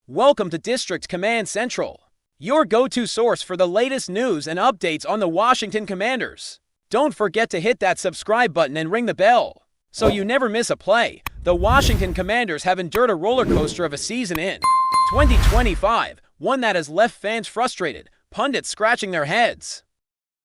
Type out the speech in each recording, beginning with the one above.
Welcome to District Command Central, your go-to source for the latest news and updates on the Washington Commanders. Don't forget to hit that subscribe button and ring the bell, so you never miss a play. The Washington Commanders have endured a roller coaster of a season in 2025, one that has left fans frustrated, pundits scratching their heads,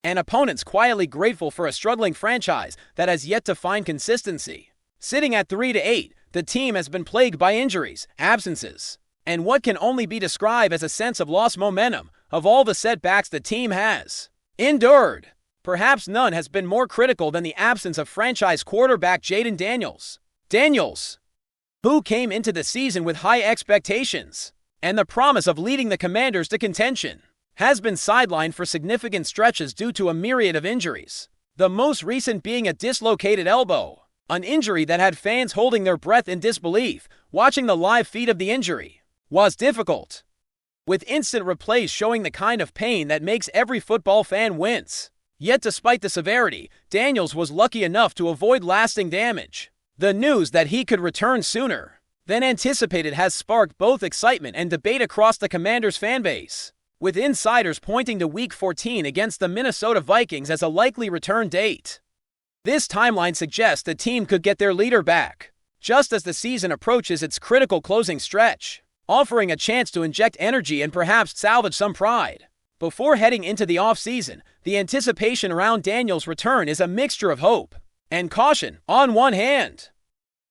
and opponents quietly grateful for a struggling franchise that has yet to find consistency. Sitting at 3-8, the team has been plagued by injuries, absences, and what can only be described as a sense of lost momentum of all the setbacks the team has endured. Perhaps none has been more critical than the absence of franchise quarterback Jaden Daniels, who came into the season with high expectations and the promise of leading the Commanders to contention, has been sidelined for significant stretches due to a myriad of injuries, the most recent being a dislocated elbow, an injury that had fans holding their breath in disbelief. Watching the live feed of the injury was difficult, with instant replays showing the kind of pain that makes every football fan wince. Yet despite the severity, Daniels was lucky enough to avoid lasting damage. The news that he could return sooner than anticipated has sparked both excitement and debate across the Commanders fanbase, with insiders pointing to Week 14 against the Minnesota Vikings as a likely return date. This timeline suggests the team could get their leader back just as the season approaches its critical closing stretch, offering a chance to inject energy and perhaps salvage some pride. Before heading into the offseason, the anticipation around Daniels' return is a mixture of hope and caution. On one hand,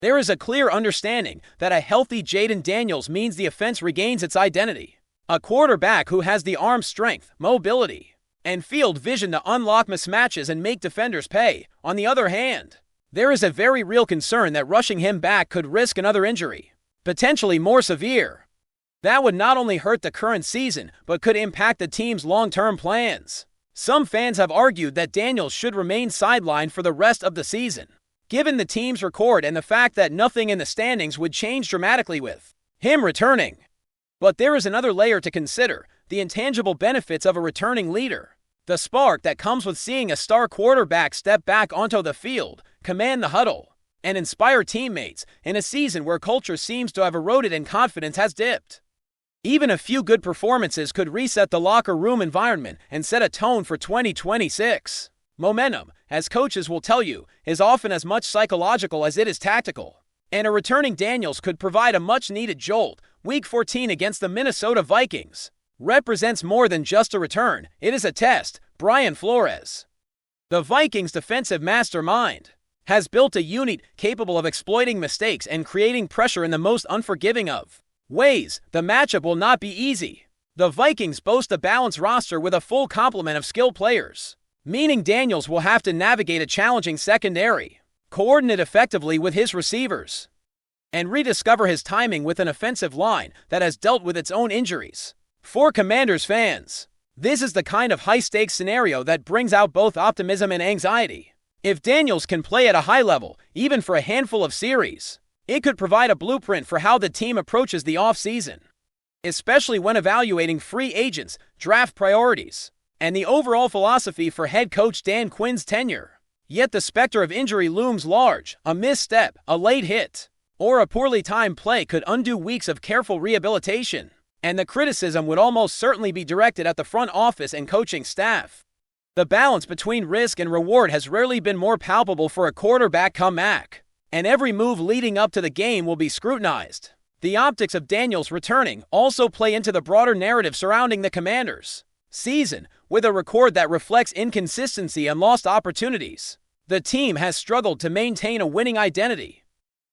there is a clear understanding that a healthy Jaden Daniels means the offense regains its identity, a quarterback who has the arm strength, mobility, and field vision to unlock mismatches and make defenders pay. On the other hand, there is a very real concern that rushing him back could risk another injury, potentially more severe. That would not only hurt the current season, but could impact the team's long-term plans. Some fans have argued that Daniels should remain sidelined for the rest of the season, given the team's record and the fact that nothing in the standings would change dramatically with him returning. But there is another layer to consider: the intangible benefits of a returning leader. The spark that comes with seeing a star quarterback step back onto the field, command the huddle, and inspire teammates in a season where culture seems to have eroded and confidence has dipped. Even a few good performances could reset the locker room environment and set a tone for 2026. Momentum, as coaches will tell you, is often as much psychological as it is tactical, and a returning Daniels could provide a much-needed jolt. Week 14 against the Minnesota Vikings represents more than just a return, it is a test. Brian Flores, the Vikings' defensive mastermind, has built a unit capable of exploiting mistakes and creating pressure in the most unforgiving of ways. The matchup will not be easy. The Vikings boast a balanced roster with a full complement of skilled players, meaning Daniels will have to navigate a challenging secondary, coordinate effectively with his receivers, and rediscover his timing with an offensive line that has dealt with its own injuries. For Commanders fans, this is the kind of high-stakes scenario that brings out both optimism and anxiety. If Daniels can play at a high level, even for a handful of series, it could provide a blueprint for how the team approaches the offseason, especially when evaluating free agents, draft priorities, and the overall philosophy for head coach Dan Quinn's tenure. Yet the specter of injury looms large. A misstep, a late hit, or a poorly timed play could undo weeks of careful rehabilitation, and the criticism would almost certainly be directed at the front office and coaching staff. The balance between risk and reward has rarely been more palpable for a quarterback comeback, and every move leading up to the game will be scrutinized. The optics of Daniels returning also play into the broader narrative surrounding the Commanders' season. With a record that reflects inconsistency and lost opportunities, the team has struggled to maintain a winning identity.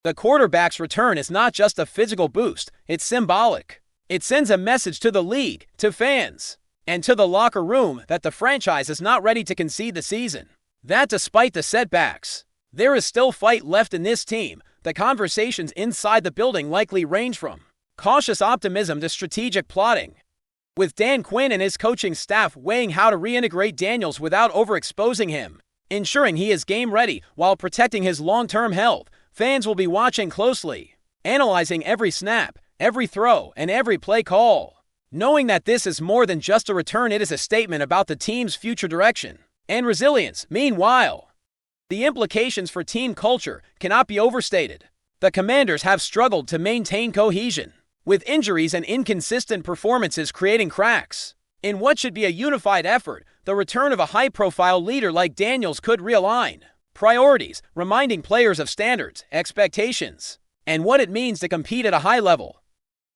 The quarterback's return is not just a physical boost, it's symbolic. It sends a message to the league, to fans, and to the locker room that the franchise is not ready to concede the season. That despite the setbacks, there is still fight left in this team. The conversations inside the building likely range from cautious optimism to strategic plotting, with Dan Quinn and his coaching staff weighing how to reintegrate Daniels without overexposing him, ensuring he is game-ready while protecting his long-term health. Fans will be watching closely, analyzing every snap, every throw, and every play call, knowing that this is more than just a return. It is a statement about the team's future direction and resilience. Meanwhile, the implications for team culture cannot be overstated. The Commanders have struggled to maintain cohesion with injuries and inconsistent performances creating cracks. In what should be a unified effort, the return of a high-profile leader like Daniels could realign priorities, reminding players of standards, expectations, and what it means to compete at a high level.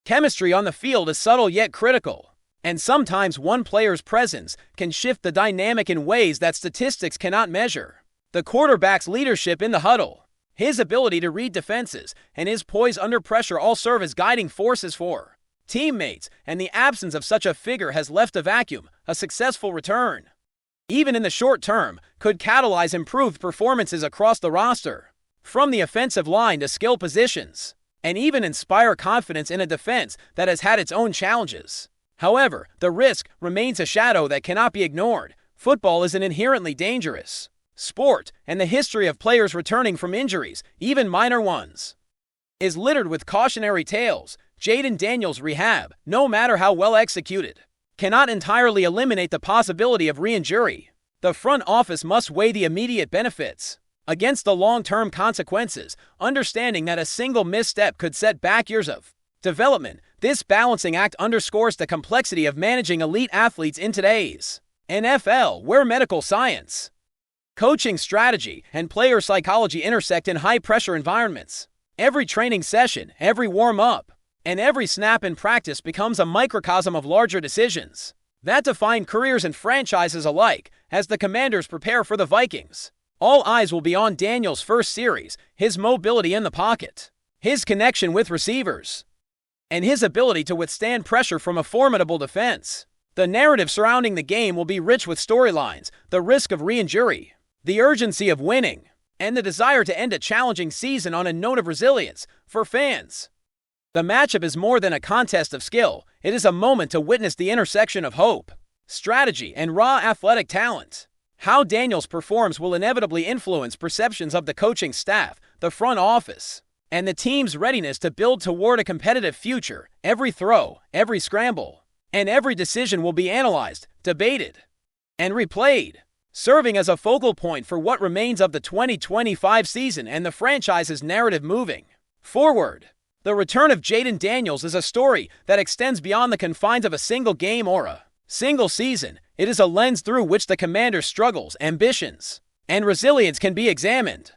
Chemistry on the field is subtle yet critical, and sometimes one player's presence can shift the dynamic in ways that statistics cannot measure. The quarterback's leadership in the huddle, his ability to read defenses, and his poise under pressure all serve as guiding forces for teammates, and the absence of such a figure has left a vacuum. A successful return, even in the short term, could catalyze improved performances across the roster, from the offensive line to skill positions, and even inspire confidence in a defense that has had its own challenges. However, the risk remains a shadow that cannot be ignored. Football is an inherently dangerous sport, and the history of players returning from injuries, even minor ones, is littered with cautionary tales. Jaden Daniels' rehab, no matter how well executed, cannot entirely eliminate the possibility of re-injury. The front office must weigh the immediate benefits against the long-term consequences, understanding that a single misstep could set back years of development. This balancing act underscores the complexity of managing elite athletes in today's NFL, where medical science, coaching strategy, and player psychology intersect in high-pressure environments. Every training session, every warm-up, and every snap in practice becomes a microcosm of larger decisions that define careers and franchises alike. As the Commanders prepare for the Vikings, all eyes will be on Daniels' first series, his mobility in the pocket, his connection with receivers, and his ability to withstand pressure from a formidable defense. The narrative surrounding the game will be rich with storylines, the risk of re-injury, the urgency of winning, and the desire to end a challenging season on a note of resilience. For fans, the matchup is more than a contest of skill. It is a moment to witness the intersection of hope, strategy, and raw athletic talent. How Daniels performs will inevitably influence perceptions of the coaching staff, the front office, and the team's readiness to build toward a competitive future. Every throw, every scramble, and every decision will be analyzed, debated, and replayed, serving as a focal point for what remains of the 2025 season and the franchise's narrative moving forward. The return of Jaden Daniels is a story that extends beyond the confines of a single game or a single season. It is a lens through which the Commanders' struggles, ambitions, and resilience can be examined.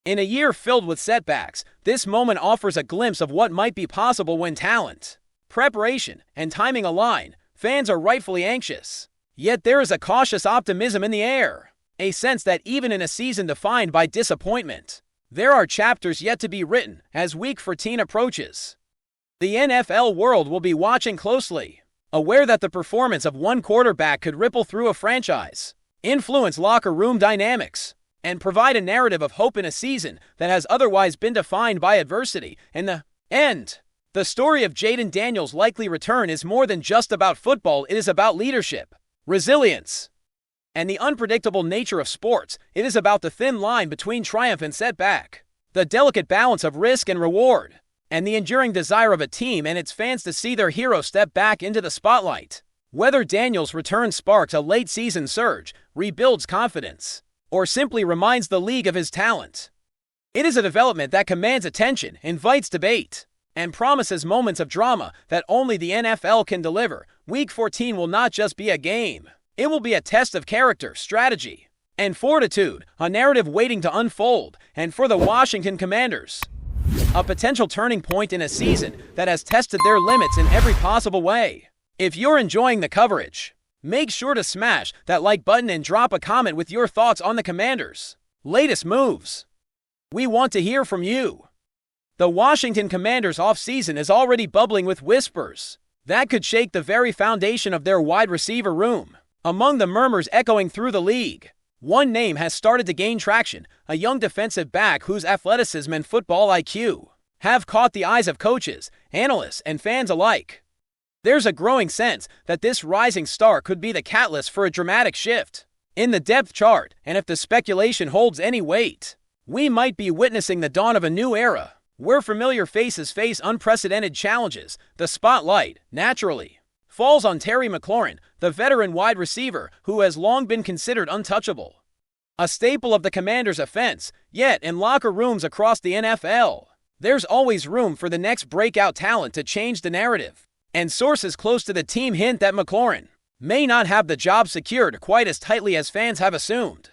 In a year filled with setbacks, this moment offers a glimpse of what might be possible when talent, preparation, and timing align. Fans are rightfully anxious, yet there is a cautious optimism in the air, a sense that even in a season defined by disappointment, there are chapters yet to be written. As Week 14 approaches, the NFL world will be watching closely, aware that the performance of one quarterback could ripple through a franchise, influence locker room dynamics, and provide a narrative of hope in a season that has otherwise been defined by adversity. In the end, the story of Jaden Daniels' likely return is more than just about football. It is about leadership, resilience, and the unpredictable nature of sports. It is about the thin line between triumph and setback, the delicate balance of risk and reward, and the enduring desire of a team and its fans to see their hero step back into the spotlight. Whether Daniels' return sparks a late-season surge, rebuilds confidence, or simply reminds the league of his talent, it is a development that commands attention, invites debate, and promises moments of drama that only the NFL can deliver. Week 14 will not just be a game. It will be a test of character, strategy, and fortitude, a narrative waiting to unfold. And for the Washington Commanders, a potential turning point in a season that has tested their limits in every possible way. If you're enjoying the coverage, make sure to smash that like button and drop a comment with your thoughts on the Commanders' latest moves. We want to hear from you. The Washington Commanders' offseason is already bubbling with whispers that could shake the very foundation of their wide receiver room. Among the murmurs echoing through the league, one name has started to gain traction, a young defensive back whose athleticism and football IQ have caught the eyes of coaches, analysts, and fans alike. There's a growing sense that this rising star could be the catalyst for a dramatic shift in the depth chart, and if the speculation holds any weight, we might be witnessing the dawn of a new era, where familiar faces face unprecedented challenges. The spotlight, naturally, falls on Terry McLaurin, the veteran wide receiver who has long been considered untouchable, a staple of the Commanders' offense. Yet in locker rooms across the NFL, there's always room for the next breakout talent to change the narrative. And sources close to the team hint that McLaurin may not have the job secured quite as tightly as fans have assumed.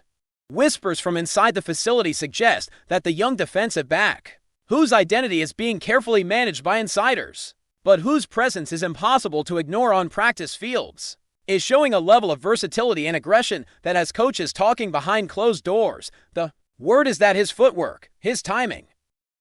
Whispers from inside the facility suggest that the young defensive back, whose identity is being carefully managed by insiders, but whose presence is impossible to ignore on practice fields, is showing a level of versatility and aggression that has coaches talking behind closed doors. The word is that his footwork, his timing,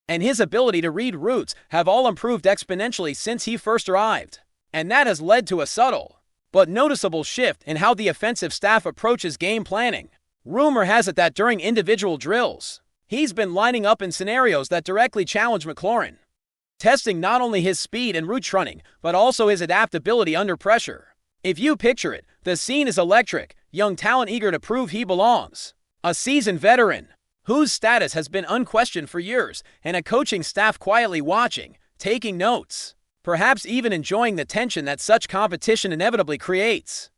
and his ability to read routes have all improved exponentially since he first arrived. And that has led to a subtle but noticeable shift in how the offensive staff approaches game planning. Rumor has it that during individual drills, he's been lining up in scenarios that directly challenge McLaurin, testing not only his speed and route running, but also his adaptability under pressure. If you picture it, the scene is electric, young talent eager to prove he belongs, a seasoned veteran whose status has been unquestioned for years, and a coaching staff quietly watching, taking notes, perhaps even enjoying the tension that such competition inevitably creates.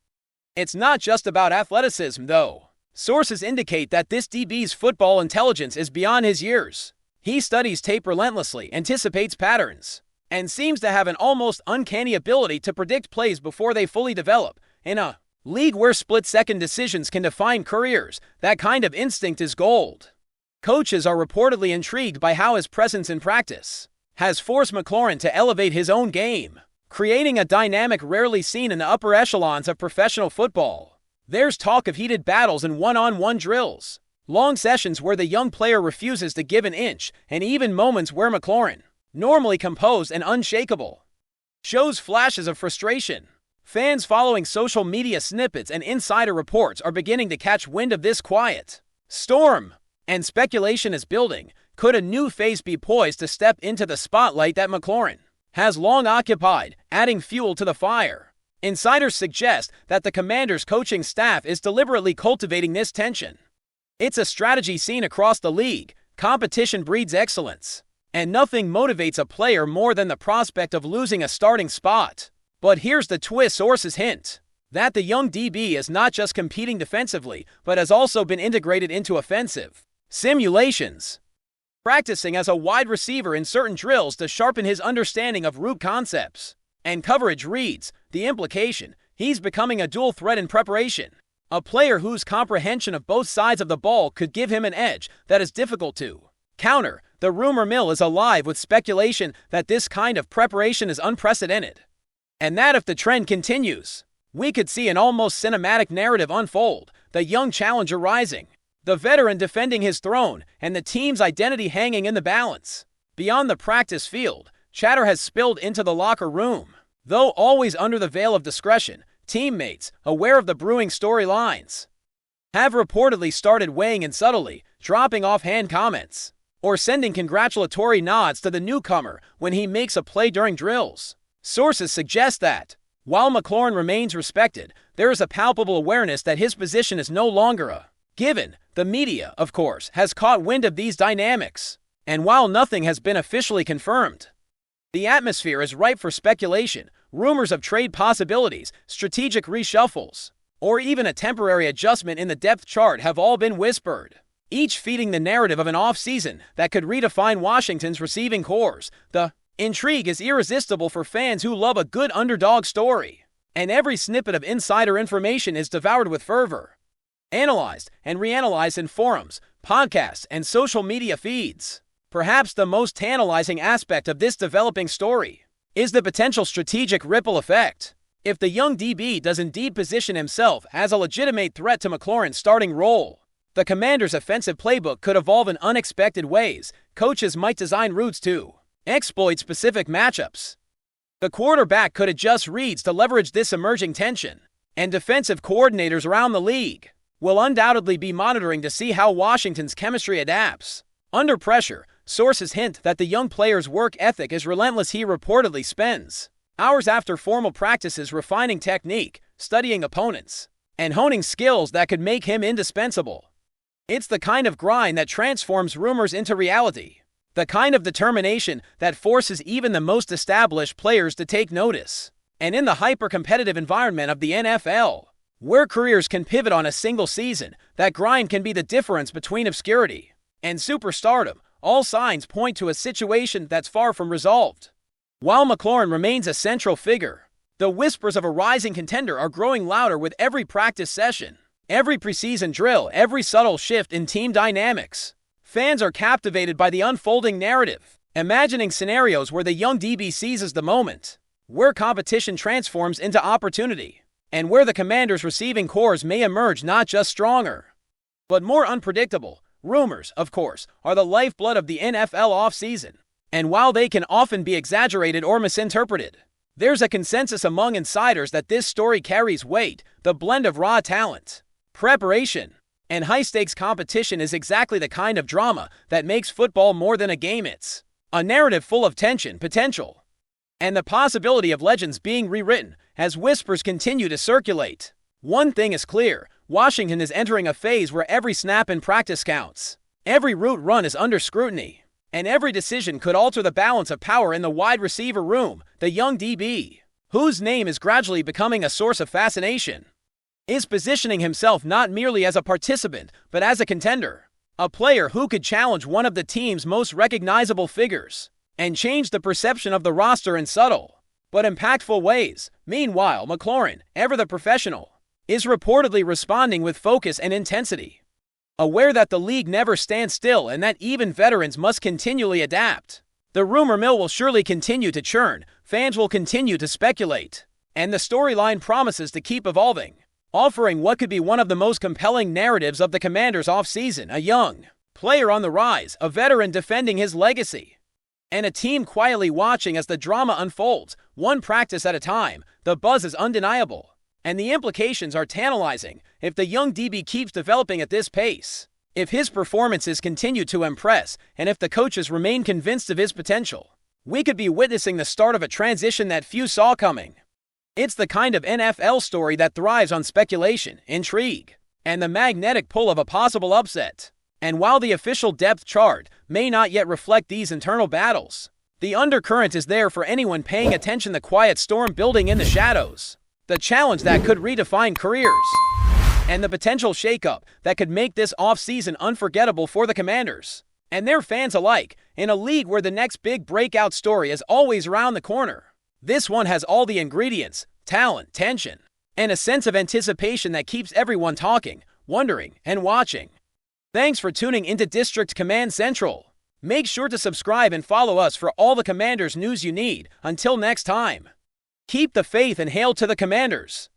It's not just about athleticism, though. Sources indicate that this DB's football intelligence is beyond his years. He studies tape relentlessly, anticipates patterns, and seems to have an almost uncanny ability to predict plays before they fully develop. In a league where split-second decisions can define careers, that kind of instinct is gold. Coaches are reportedly intrigued by how his presence in practice has forced McLaurin to elevate his own game, creating a dynamic rarely seen in the upper echelons of professional football. There's talk of heated battles and one-on-one drills, long sessions where the young player refuses to give an inch, and even moments where McLaurin, normally composed and unshakable, shows flashes of frustration. Fans following social media snippets and insider reports are beginning to catch wind of this quiet storm, and speculation is building. Could a new face be poised to step into the spotlight that McLaurin has long occupied, adding fuel to the fire? Insiders suggest that the Commanders' coaching staff is deliberately cultivating this tension. It's a strategy seen across the league. Competition breeds excellence, and nothing motivates a player more than the prospect of losing a starting spot. But here's the twist: sources hint that the young DB is not just competing defensively, but has also been integrated into offensive simulations, practicing as a wide receiver in certain drills to sharpen his understanding of route concepts and coverage reads. The implication: he's becoming a dual threat in preparation, a player whose comprehension of both sides of the ball could give him an edge that is difficult to counter. The rumor mill is alive with speculation that this kind of preparation is unprecedented, and that if the trend continues, we could see an almost cinematic narrative unfold: the young challenger rising, the veteran defending his throne, and the team's identity hanging in the balance. Beyond the practice field, chatter has spilled into the locker room. Though always under the veil of discretion, teammates, aware of the brewing storylines, have reportedly started weighing in subtly, dropping offhand comments, or sending congratulatory nods to the newcomer when he makes a play during drills. Sources suggest that, while McLaurin remains respected, there is a palpable awareness that his position is no longer a given. The media, of course, has caught wind of these dynamics, and while nothing has been officially confirmed, the atmosphere is ripe for speculation. Rumors of trade possibilities, strategic reshuffles, or even a temporary adjustment in the depth chart have all been whispered, each feeding the narrative of an offseason that could redefine Washington's receiving corps. The intrigue is irresistible for fans who love a good underdog story, and every snippet of insider information is devoured with fervor, analyzed and reanalyzed in forums, podcasts, and social media feeds. Perhaps the most tantalizing aspect of this developing story is the potential strategic ripple effect. If the young DB does indeed position himself as a legitimate threat to McLaurin's starting role, the Commanders' offensive playbook could evolve in unexpected ways. Coaches might design routes to exploit specific matchups. The quarterback could adjust reads to leverage this emerging tension, and defensive coordinators around the league will undoubtedly be monitoring to see how Washington's chemistry adapts under pressure. Sources hint that the young player's work ethic is relentless. He reportedly spends hours after formal practices refining technique, studying opponents, and honing skills that could make him indispensable. It's the kind of grind that transforms rumors into reality, the kind of determination that forces even the most established players to take notice. And in the hyper-competitive environment of the NFL, where careers can pivot on a single season, that grind can be the difference between obscurity and superstardom. all signs point to a situation that's far from resolved. While McLaurin remains a central figure, the whispers of a rising contender are growing louder with every practice session, every preseason drill, every subtle shift in team dynamics. Fans are captivated by the unfolding narrative, imagining scenarios where the young DB seizes the moment, where competition transforms into opportunity, and where the Commanders' receiving cores may emerge not just stronger, but more unpredictable. Rumors, of course, are the lifeblood of the NFL offseason, and while they can often be exaggerated or misinterpreted, there's a consensus among insiders that this story carries weight. The blend of raw talent, preparation, and high-stakes competition is exactly the kind of drama that makes football more than a game. It's a narrative full of tension, potential, and the possibility of legends being rewritten as whispers continue to circulate. One thing is clear: Washington is entering a phase where every snap in practice counts, every route run is under scrutiny, and every decision could alter the balance of power in the wide receiver room. The young DB, whose name is gradually becoming a source of fascination, is positioning himself not merely as a participant, but as a contender, a player who could challenge one of the team's most recognizable figures and change the perception of the roster in subtle but impactful ways. Meanwhile, McLaurin, ever the professional, is reportedly responding with focus and intensity, aware that the league never stands still and that even veterans must continually adapt. The rumor mill will surely continue to churn, fans will continue to speculate, and the storyline promises to keep evolving, offering what could be one of the most compelling narratives of the Commanders' offseason: a young player on the rise, a veteran defending his legacy, and a team quietly watching as the drama unfolds, one practice at a time. The buzz is undeniable, and the implications are tantalizing. If the young DB keeps developing at this pace, if his performances continue to impress, and if the coaches remain convinced of his potential, we could be witnessing the start of a transition that few saw coming. It's the kind of NFL story that thrives on speculation, intrigue, and the magnetic pull of a possible upset. And while the official depth chart may not yet reflect these internal battles, the undercurrent is there for anyone paying attention: the quiet storm building in the shadows, the challenge that could redefine careers, and the potential shakeup that could make this offseason unforgettable for the Commanders and their fans alike. In a league where the next big breakout story is always around the corner, this one has all the ingredients: talent, tension, and a sense of anticipation that keeps everyone talking, wondering, and watching. Thanks for tuning into District Command Central. Make sure to subscribe and follow us for all the Commanders news you need. Until next time, keep the faith and hail to the Commanders.